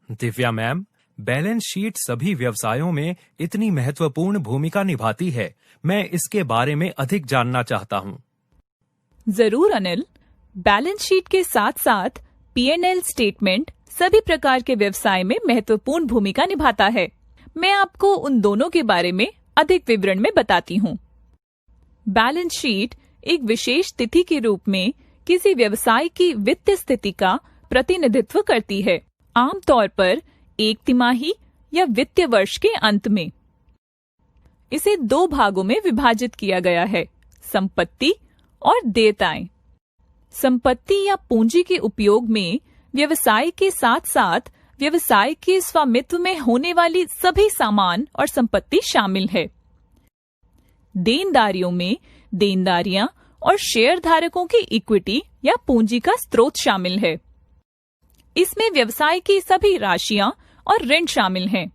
Divya ma'am, balance sheet सभी व्यवसायों में इतनी महत्वपूर्ण भूमिका निभाती है। मैं इसके बारे में अधिक जानना चाहता हूँ। जरूर अनिल, बैलेंस शीट के साथ साथ P&L स्टेटमेंट सभी प्रकार के व्यवसाय में महत्वपूर्ण भूमिका निभाता है। मैं आपको उन दोनों के बारे में अधिक विवरण में बताती हूँ। बैलेंस शीट एक विशेष तिथि के रूप में किसी व्यवसाय की वित्तीय स्थिति का प्रतिनिधित्व करती है, आमतौर पर एक तिमाही या वित्तीय वर्ष के अंत में। इसे 2 भागों में विभाजित किया गया है, संपत्ति और देयताएं। संपत्ति या पूंजी के उपयोग में व्यवसाय के साथ साथ व्यवसाय के स्वामित्व में होने वाली सभी सामान और संपत्ति शामिल है। देनदारियों में देनदारियां और शेयर धारकों की इक्विटी या पूंजी का स्रोत शामिल है। इसमें व्यवसाय की सभी राशियां और ऋण शामिल हैं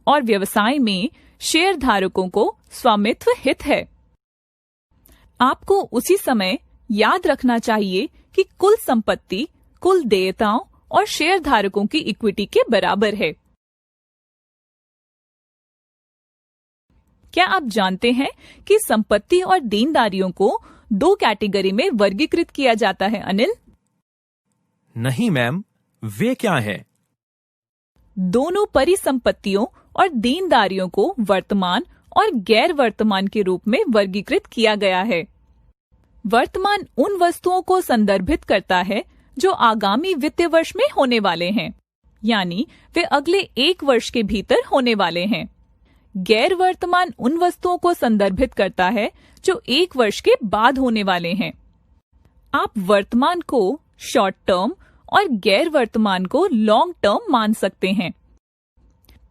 और व्यवसाय में शेयर धारकों को स्वामित्व हित है। आपको उसी समय याद रखना चाहिए कि कुल संपत्ति कुल देयताओं और शेयर धारकों की इक्विटी के बराबर है। क्या आप जानते हैं कि संपत्ति और देनदारियों को 2 कैटेगरी में वर्गीकृत किया जाता है अनिल? नहीं मैम, वे क्या हैं? दोनों परिसंपत्तियों और देनदारियों को वर्तमान और गैर वर्तमान के रूप में वर्गीकृत किया गया है। वर्तमान उन वस्तुओं को संदर्भित करता है जो आगामी वित्तीय वर्ष में होने वाले हैं, यानी वे अगले 1 वर्ष के भीतर होने वाले हैं। गैर वर्तमान उन वस्तुओं को संदर्भित करता है जो 1 वर्ष के बाद होने वाले हैं। आप वर्तमान को शॉर्ट टर्म और गैर वर्तमान को लॉन्ग टर्म मान सकते हैं।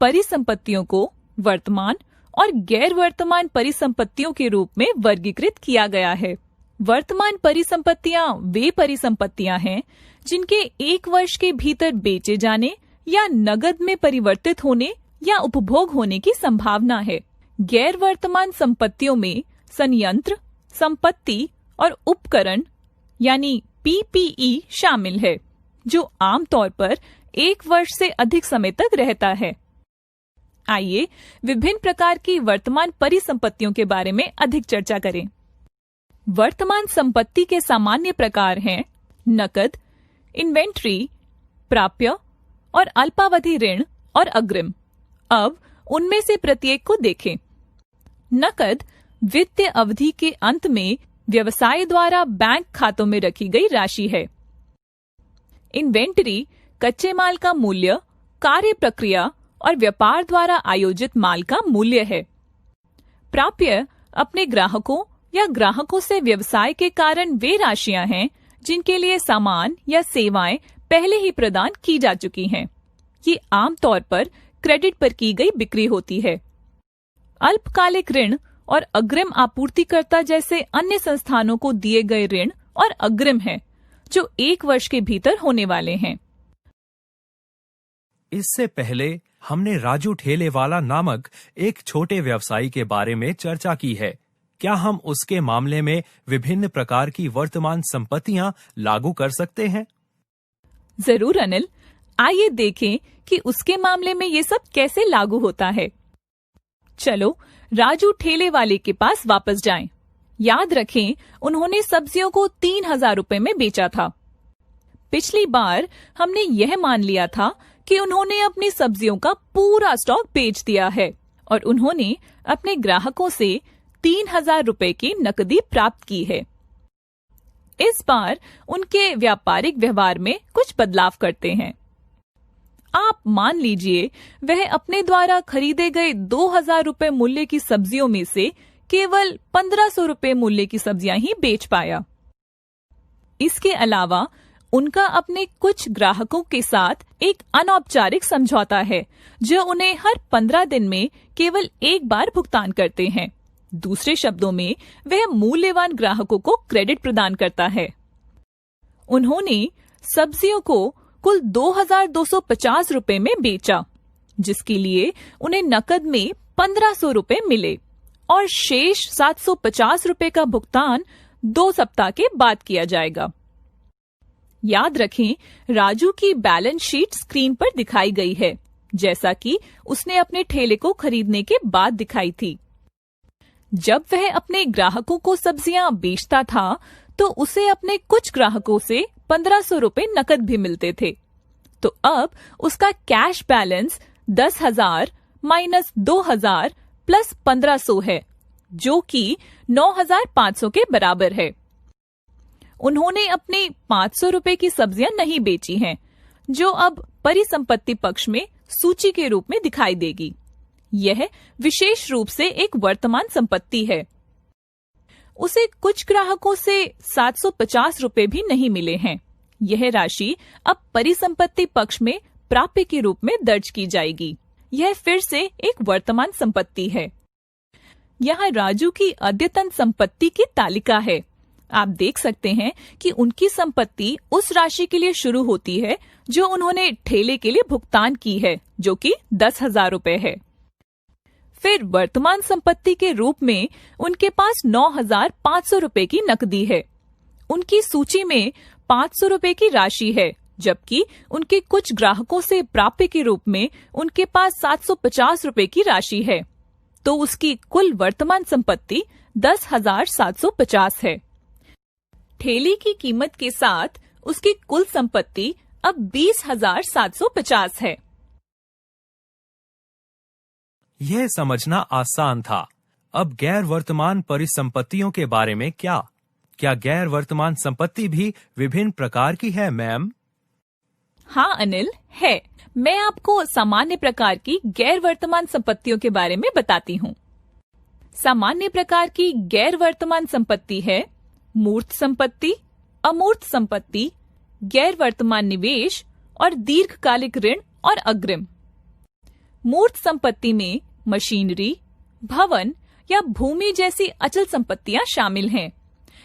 परिसंपत्तियों को वर्तमान और गैर वर्तमान परिसंपत्तियों के रूप में वर्गीकृत किया गया है। वर्तमान परिसंपत्तियां वे परिसंपत्तियां हैं जिनके 1 वर्ष के भीतर बेचे जाने या नकद में परिवर्तित होने या उपभोग होने की संभावना है। गैर वर्तमान संपत्तियों में संयंत्र, संपत्ति और उपकरण यानी PPE शामिल है, जो आमतौर पर 1 वर्ष से अधिक समय तक रहता है। आइए विभिन्न प्रकार की वर्तमान परिसंपत्तियों के बारे में अधिक चर्चा करें। वर्तमान संपत्ति के सामान्य प्रकार हैं नकद, इन्वेंट्री, प्राप्य और अल्पावधि ऋण और अग्रिम। अब उनमें से प्रत्येक को देखें। नकद वित्तीय अवधि के अंत में व्यवसाय द्वारा बैंक खातों में रखी गई राशि है। इन्वेंटरी कच्चे माल का मूल्य, कार्य प्रक्रिया और व्यापार द्वारा आयोजित माल का मूल्य है। प्राप्य अपने ग्राहकों या ग्राहकों से व्यवसाय के कारण वे राशियां हैं जिनके लिए सामान या सेवाएं पहले ही प्रदान की जा चुकी हैं। ये आमतौर पर क्रेडिट पर की गई बिक्री होती है। अल्पकालिक ऋण और अग्रिम आपूर्तिकर्ता जैसे अन्य संस्थानों को दिए गए ऋण और अग्रिम हैं, जो 1 वर्ष के भीतर होने वाले हैं। इससे पहले हमने राजू ठेलेवाला नामक एक छोटे व्यवसायी के बारे में चर्चा की है। क्या हम उसके मामले में विभिन्न प्रकार की वर्तमान संपत्तियां लागू कर सकते हैं? जरूर अनिल, आइए देखें कि उसके मामले में ये सब कैसे लागू होता है। चलो राजू ठेले वाले के पास वापस जाएं। याद रखें, उन्होंने सब्जियों को 3,000 रुपए में बेचा था। पिछली बार हमने यह मान लिया था कि उन्होंने अपनी सब्जियों का पूरा स्टॉक बेच दिया है और उन्होंने अपने ग्राहकों से 3,000 रुपए की नकदी प्राप्त की है। इस बार उनके व्यापारिक व्यवहार में कुछ बदलाव करते हैं। आप मान लीजिए वह अपने द्वारा खरीदे गए 2,000 रुपए मूल्य की सब्जियों में से केवल 1,500 रुपए मूल्य की सब्जियां ही बेच पाया। इसके अलावा उनका अपने कुछ ग्राहकों के साथ एक अनौपचारिक समझौता है, जो उन्हें हर 15 दिन में केवल 1 बार भुगतान करते हैं। दूसरे शब्दों में, वह मूल्यवान ग्राहकों को क्रेडिट प्रदान करता है। उन्होंने सब्जियों को कुल 2,250 रुपए में बेचा, जिसके लिए उन्हें नकद में 1,500 रुपए मिले और शेष 750 रुपए का भुगतान 2 सप्ताह के बाद किया जाएगा। याद रखें, राजू की बैलेंस शीट स्क्रीन पर दिखाई गई है, जैसा कि उसने अपने ठेले को खरीदने के बाद दिखाई थी। जब वह अपने ग्राहकों को सब्जियां बेचता था, तो उसे अपने कुछ ग्राहकों से 1500 रुपए नकद भी मिलते थे। तो अब उसका कैश बैलेंस 10,000 माइनस 2,000 प्लस 1500 है, जो कि 9,500 के बराबर है। उन्होंने अपनी 500 रुपए की सब्जियां नहीं बेची हैं, जो अब परिसंपत्ति पक्ष में सूची के रूप में दिखाई देगी। यह विशेष रूप से एक वर्तमान संपत्ति है। उसे कुछ ग्राहकों से 750 रुपए भी नहीं मिले हैं। यह राशि अब परिसंपत्ति पक्ष में प्राप्य के रूप में दर्ज की जाएगी। यह फिर से एक वर्तमान संपत्ति है। यहाँ राजू की अद्यतन संपत्ति की तालिका है। आप देख सकते हैं कि उनकी संपत्ति उस राशि के लिए शुरू होती है जो उन्होंने ठेले के लिए भुगतान की है, जो कि 10,000 रुपए है। फिर वर्तमान संपत्ति के रूप में उनके पास 9,500 रुपए की नकदी है। उनकी सूची में 500 रुपए की राशि है, जबकि उनके कुछ ग्राहकों से प्राप्य के रूप में उनके पास 750 रुपए की राशि है। तो उसकी कुल वर्तमान संपत्ति 10,750 है। ठेले की कीमत के साथ उसकी कुल संपत्ति अब 20,750 है। यह समझना आसान था। अब गैर वर्तमान परिसंपत्तियों के बारे में क्या गैर वर्तमान संपत्ति भी विभिन्न प्रकार की है, मैम? हाँ अनिल, है। मैं आपको सामान्य प्रकार की गैर वर्तमान संपत्तियों के बारे में बताती हूँ। सामान्य प्रकार की गैर वर्तमान संपत्ति है मूर्त संपत्ति, अमूर्त संपत्ति, गैर वर्तमान निवेश और दीर्घकालिक ऋण और अग्रिम। मूर्त संपत्ति में मशीनरी, भवन या भूमि जैसी अचल संपत्तियां शामिल हैं।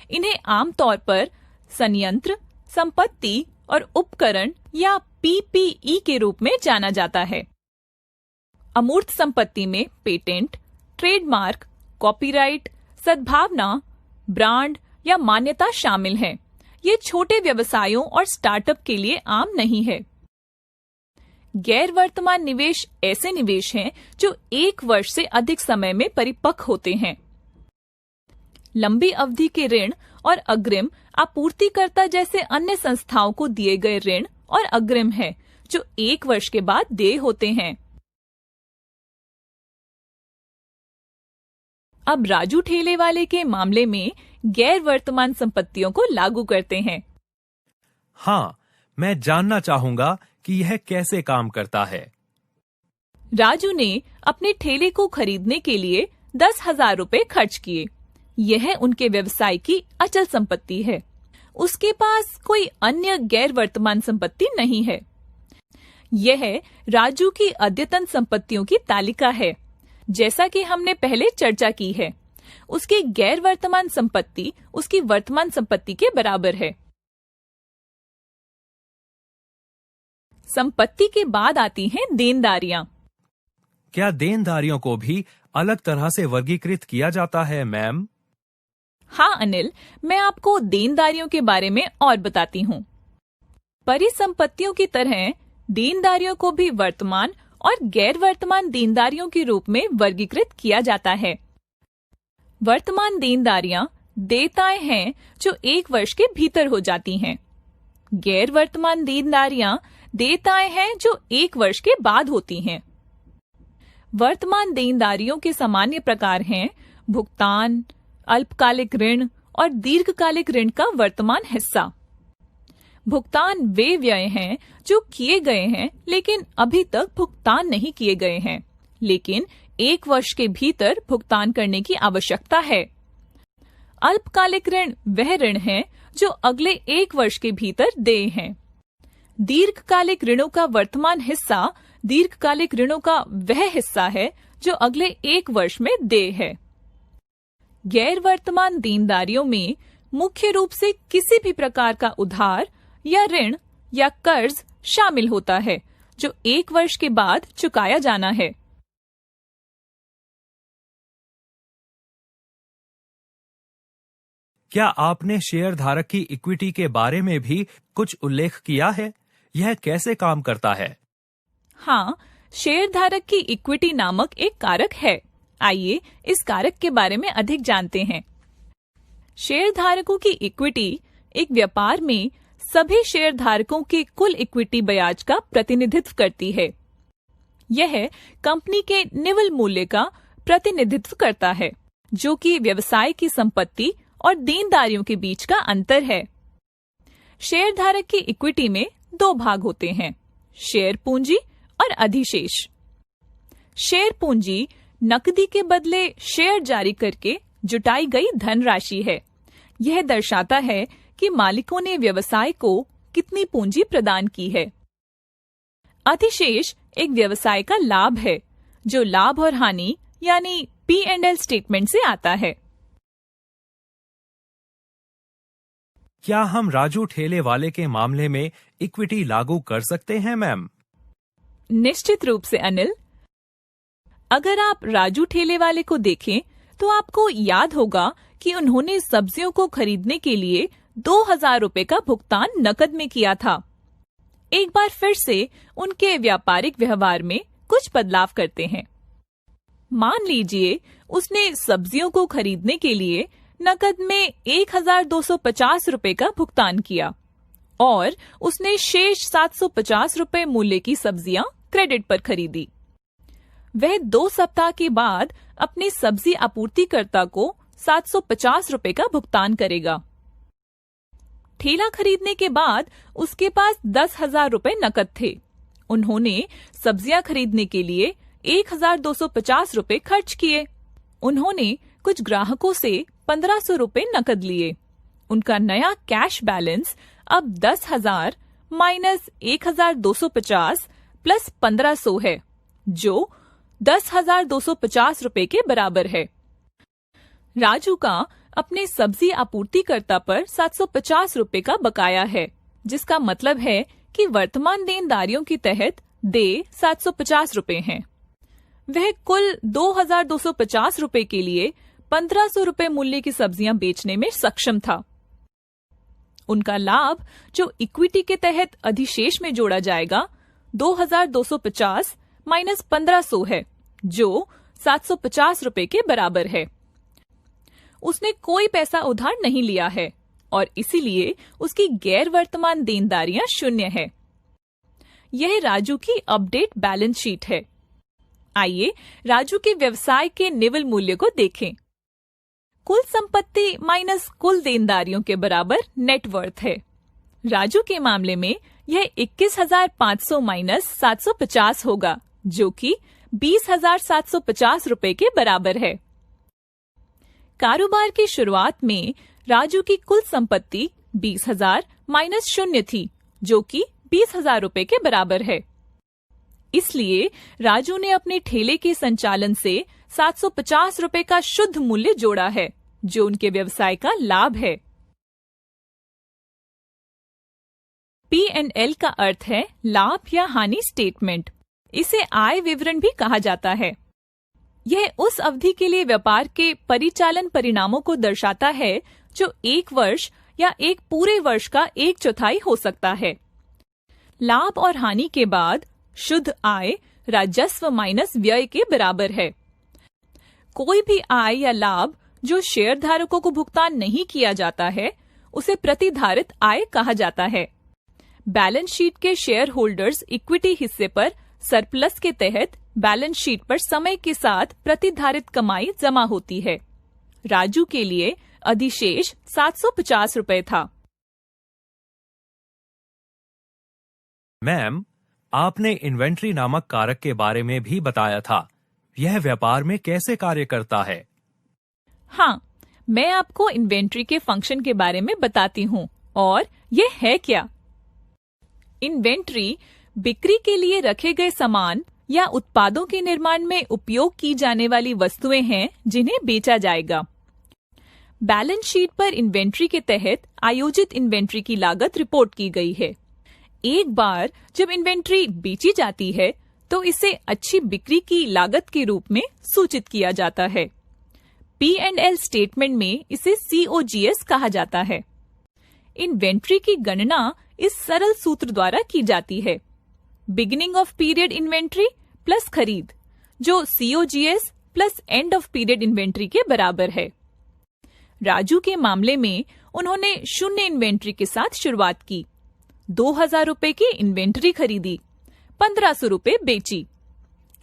इन्हें आमतौर पर संयंत्र, संपत्ति और उपकरण या पीपीई के रूप में जाना जाता है। अमूर्त संपत्ति में पेटेंट, ट्रेडमार्क, कॉपीराइट, सद्भावना, ब्रांड या मान्यता शामिल हैं। ये छोटे व्यवसायों और स्टार्टअप के लिए आम नहीं है। गैर वर्तमान निवेश ऐसे निवेश हैं जो 1 वर्ष से अधिक समय में परिपक्व होते हैं। लंबी अवधि के ऋण और अग्रिम आपूर्तिकर्ता जैसे अन्य संस्थाओं को दिए गए ऋण और अग्रिम है, जो 1 वर्ष के बाद देय होते हैं। अब राजू ठेले वाले के मामले में गैर वर्तमान संपत्तियों को लागू करते हैं। हाँ, मैं जानना चाहूंगा कि यह कैसे काम करता है। राजू ने अपने ठेले को खरीदने के लिए 10,000 रुपए खर्च किए। यह उनके व्यवसाय की अचल संपत्ति है। उसके पास कोई अन्य गैर वर्तमान संपत्ति नहीं है। यह राजू की अद्यतन संपत्तियों की तालिका है। जैसा कि हमने पहले चर्चा की है, उसकी गैर वर्तमान संपत्ति उसकी वर्तमान संपत्ति के बराबर है। संपत्ति के बाद आती हैं देनदारियां। क्या देनदारियों को भी अलग तरह से वर्गीकृत किया जाता है, मैम? हाँ अनिल, मैं आपको देनदारियों के बारे में और बताती हूँ। परिसंपत्तियों की तरह देनदारियों को भी वर्तमान और गैर वर्तमान देनदारियों के रूप में वर्गीकृत किया जाता है। वर्तमान देनदारियां देयताएं हैं जो 1 वर्ष के भीतर हो जाती हैं। गैर वर्तमान देनदारियां देयताएं हैं जो 1 वर्ष के बाद होती हैं। वर्तमान देनदारियों के सामान्य प्रकार हैं भुगतान, अल्पकालिक ऋण और दीर्घकालिक ऋण का वर्तमान हिस्सा। भुगतान वे व्यय हैं जो किए गए हैं लेकिन अभी तक भुगतान नहीं किए गए हैं, लेकिन 1 वर्ष के भीतर भुगतान करने की आवश्यकता है। अल्पकालिक ऋण वह ऋण है जो अगले 1 वर्ष के भीतर देय हैं। दीर्घकालिक ऋणों का वर्तमान हिस्सा दीर्घकालिक ऋणों का वह हिस्सा है जो अगले 1 वर्ष में देय है। गैर वर्तमान देनदारियों में मुख्य रूप से किसी भी प्रकार का उधार या ऋण या कर्ज शामिल होता है जो 1 वर्ष के बाद चुकाया जाना है। क्या आपने शेयर धारक की इक्विटी के बारे में भी कुछ उल्लेख किया है? यह कैसे काम करता है? हाँ, शेयर धारक की इक्विटी नामक एक कारक है। आइए इस कारक के बारे में अधिक जानते हैं। शेयर धारकों की इक्विटी एक व्यापार में सभी शेयर धारकों के कुल इक्विटी ब्याज का प्रतिनिधित्व करती है। यह कंपनी के निवल मूल्य का प्रतिनिधित्व करता है, जो कि व्यवसाय की संपत्ति और देनदारियों के बीच का अंतर है। शेयर धारक की इक्विटी में दो भाग होते हैं, शेयर पूंजी और अधिशेष। शेयर पूंजी नकदी के बदले शेयर जारी करके जुटाई गई धनराशि है। यह दर्शाता है कि मालिकों ने व्यवसाय को कितनी पूंजी प्रदान की है। अधिशेष एक व्यवसाय का लाभ है, जो लाभ और हानि यानी P&L स्टेटमेंट से आता है। क्या हम राजू ठेले वाले के मामले में इक्विटी लागू कर सकते हैं, मैम? निश्चित रूप से अनिल। अगर आप राजू ठेले वाले को देखें तो आपको याद होगा कि उन्होंने सब्जियों को खरीदने के लिए 2000 रुपए का भुगतान नकद में किया था। एक बार फिर से उनके व्यापारिक व्यवहार में कुछ बदलाव करते हैं। मान लीजिए उसने सब्जियों को खरीदने के लिए नकद में 1250 रुपए का भुगतान किया और उसने शेष 750 रुपए मूल्य की सब्जियां क्रेडिट पर खरीदी। वह 2 सप्ताह के बाद अपने सब्जी आपूर्तिकर्ता को 750 रुपए का भुगतान करेगा। ठेला खरीदने के बाद उसके पास 10,000 रुपए नकद थे। उन्होंने सब्जियां खरीदने के लिए 1250 रुपए खर्च किए। उन्होंने कुछ ग्राहकों से 1500 रुपए नकद लिए। उनका नया कैश बैलेंस अब 10,000 माइनस 1250 प्लस 1500 है, जो 10,250 रुपए के बराबर है। राजू का अपने सब्जी आपूर्तिकर्ता पर 750 रुपए का बकाया है, जिसका मतलब है कि वर्तमान देनदारियों के तहत देय 750 रुपए हैं। वह कुल 2,250 रुपए के लिए 1500 रुपए मूल्य की सब्जियां बेचने में सक्षम था। उनका लाभ, जो इक्विटी के तहत अधिशेष में जोड़ा जाएगा, 2,250 माइनस 1500 है, जो 750 रुपए के बराबर है। उसने कोई पैसा उधार नहीं लिया है और इसीलिए उसकी गैर वर्तमान देनदारियां शून्य है। यह राजू की अपडेट बैलेंस शीट है। आइए राजू के व्यवसाय के निवल मूल्य को देखें। कुल संपत्ति माइनस कुल देनदारियों के बराबर नेट वर्थ है। राजू के मामले में यह 21,500 माइनस 750 होगा, जो कि 20,750 रुपए के बराबर है। कारोबार की शुरुआत में राजू की कुल संपत्ति 20,000 माइनस 0 थी, जो कि 20,000 रुपए के बराबर है। इसलिए राजू ने अपने ठेले के संचालन से 750 रुपए का शुद्ध मूल्य जोड़ा है, जो उनके व्यवसाय का लाभ है। P&L का अर्थ है लाभ या हानि स्टेटमेंट। इसे आय विवरण भी कहा जाता है। यह उस अवधि के लिए व्यापार के परिचालन परिणामों को दर्शाता है जो एक वर्ष या एक पूरे वर्ष का 1/4 हो सकता है। लाभ और हानि के बाद शुद्ध आय राजस्व माइनस व्यय के बराबर है। कोई भी आय या लाभ जो शेयर धारकों को भुगतान नहीं किया जाता है, उसे प्रतिधारित आय कहा जाता है। बैलेंस शीट के शेयर होल्डर्स इक्विटी हिस्से पर सरप्लस के तहत बैलेंस शीट पर समय के साथ प्रतिधारित कमाई जमा होती है। राजू के लिए अधिशेष 750 रुपए था। मैम, आपने इन्वेंट्री नामक कारक के बारे में भी बताया था। यह व्यापार में कैसे कार्य करता है? हाँ, मैं आपको इन्वेंट्री के फंक्शन के बारे में बताती हूँ। और यह है क्या? इन्वेंट्री बिक्री के लिए रखे गए सामान या उत्पादों के निर्माण में उपयोग की जाने वाली वस्तुएं हैं जिन्हें बेचा जाएगा। बैलेंस शीट पर इन्वेंट्री के तहत आयोजित इन्वेंट्री की लागत रिपोर्ट की गई है। एक बार जब इन्वेंट्री बेची जाती है तो इसे अच्छी बिक्री की लागत के रूप में सूचित किया जाता है। P&L स्टेटमेंट में इसे COGS कहा जाता है। इन्वेंट्री की गणना इस सरल सूत्र द्वारा की जाती है, beginning of period inventory plus खरीद, जो COGS plus end of period inventory के बराबर है। राजू के मामले में उन्होंने शून्य इन्वेंट्री के साथ शुरुआत की, 2000 रुपए की इन्वेंट्री खरीदी, 1500 रुपए बेची।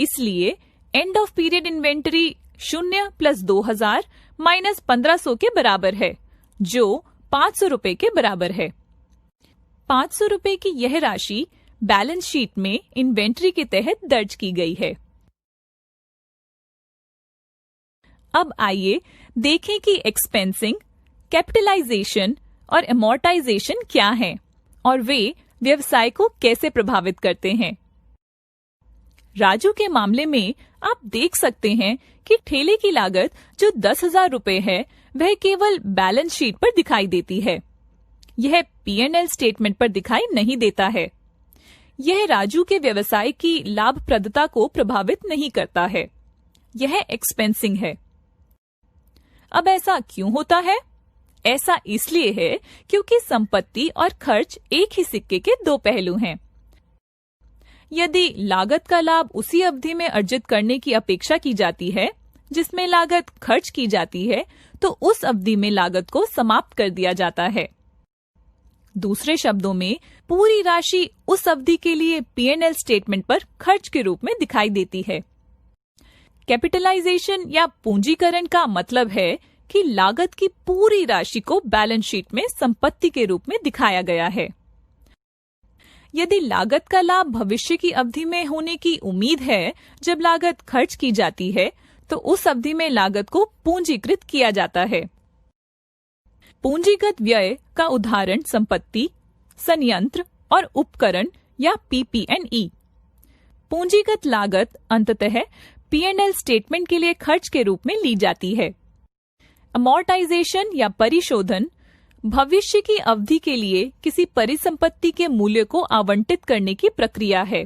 इसलिए end of period inventory 0 plus 2000 minus 1500 के बराबर है, जो 500 रुपए के बराबर है। 500 रुपए की यह राशि बैलेंस शीट में इन्वेंट्री के तहत दर्ज की गई है। अब आइए देखें कि एक्सपेंसिंग, कैपिटलाइजेशन और एमोर्टाइजेशन क्या हैं और वे व्यवसाय को कैसे प्रभावित करते हैं। राजू के मामले में आप देख सकते हैं कि ठेले की लागत जो 10,000 रुपए है, वह केवल बैलेंस शीट पर दिखाई देती है। यह P&L स्टेटमेंट पर दिखाई नहीं देता है। यह राजू के व्यवसाय की लाभप्रदता को प्रभावित नहीं करता है। यह एक्सपेंसिंग है। अब ऐसा क्यों होता है? ऐसा इसलिए है क्योंकि संपत्ति और खर्च एक ही सिक्के के दो पहलू हैं। यदि लागत का लाभ उसी अवधि में अर्जित करने की अपेक्षा की जाती है जिसमें लागत खर्च की जाती है, तो उस अवधि में लागत को समाप्त कर दिया जाता है। दूसरे शब्दों में, पूरी राशि उस अवधि के लिए P&L स्टेटमेंट पर खर्च के रूप में दिखाई देती है। कैपिटलाइजेशन या पूंजीकरण का मतलब है कि लागत की पूरी राशि को बैलेंस शीट में संपत्ति के रूप में दिखाया गया है। यदि लागत का लाभ भविष्य की अवधि में होने की उम्मीद है जब लागत खर्च की जाती है, तो उस अवधि में लागत को पूंजीकृत किया जाता है। पूंजीगत व्यय का उदाहरण संपत्ति, संयंत्र और उपकरण या PP&E। पूंजीगत लागत अंततः P&L स्टेटमेंट के लिए खर्च के रूप में ली जाती है। अमोर्टाइजेशन या परिशोधन भविष्य की अवधि के लिए किसी परिसंपत्ति के मूल्य को आवंटित करने की प्रक्रिया है,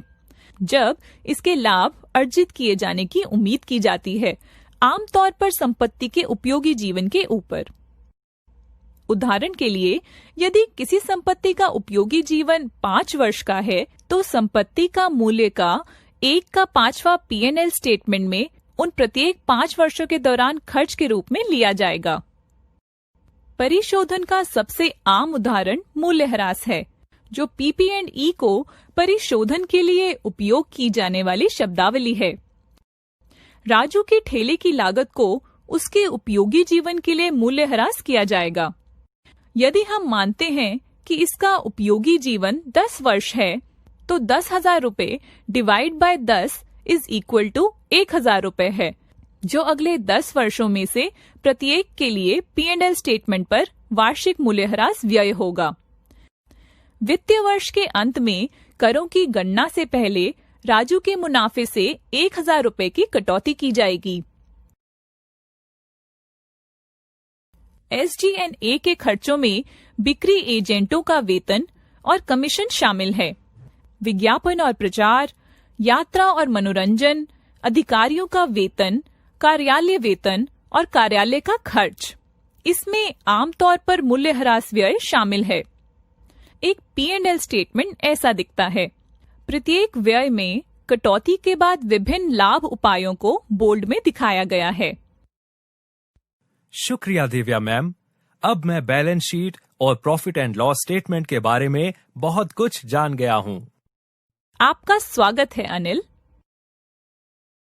जब इसके लाभ अर्जित किए जाने की उम्मीद की जाती है, आमतौर पर संपत्ति के उपयोगी जीवन के ऊपर। उदाहरण के लिए, यदि किसी संपत्ति का उपयोगी जीवन 5 वर्ष का है, तो संपत्ति का मूल्य का 1/5 P&L स्टेटमेंट में उन प्रत्येक 5 वर्षों के दौरान खर्च के रूप में लिया जाएगा। परिशोधन का सबसे आम उदाहरण मूल्यह्रास है, जो PP&E को परिशोधन के लिए उपयोग की जाने वाली शब्दावली है। राजू के ठेले की लागत को उसके उपयोगी जीवन के लिए मूल्यह्रास किया जाएगा। यदि हम मानते हैं कि इसका उपयोगी जीवन 10 वर्ष है, तो 10,000 रुपए divide by 10 is equal to 1,000 रुपए है, जो अगले 10 वर्षों में से प्रत्येक के लिए P&L स्टेटमेंट पर वार्षिक मूल्यह्रास व्यय होगा। वित्तीय वर्ष के अंत में करों की गणना से पहले राजू के मुनाफे से 1,000 रुपए की कटौती की जाएगी। SG&A के खर्चों में बिक्री एजेंटों का वेतन और कमीशन शामिल है। विज्ञापन और प्रचार, यात्रा और मनोरंजन, अधिकारियों का वेतन, कार्यालय वेतन और कार्यालय का खर्च। इसमें आमतौर पर मूल्यह्रास व्यय शामिल है। एक P&L स्टेटमेंट ऐसा दिखता है। प्रत्येक व्यय में कटौती के बाद विभिन्न लाभ उपायों को बोल्ड में दिखाया गया है। शुक्रिया दिव्या मैम। अब मैं बैलेंस शीट और प्रॉफिट एंड लॉस स्टेटमेंट के बारे में बहुत कुछ जान गया हूँ। आपका स्वागत है अनिल।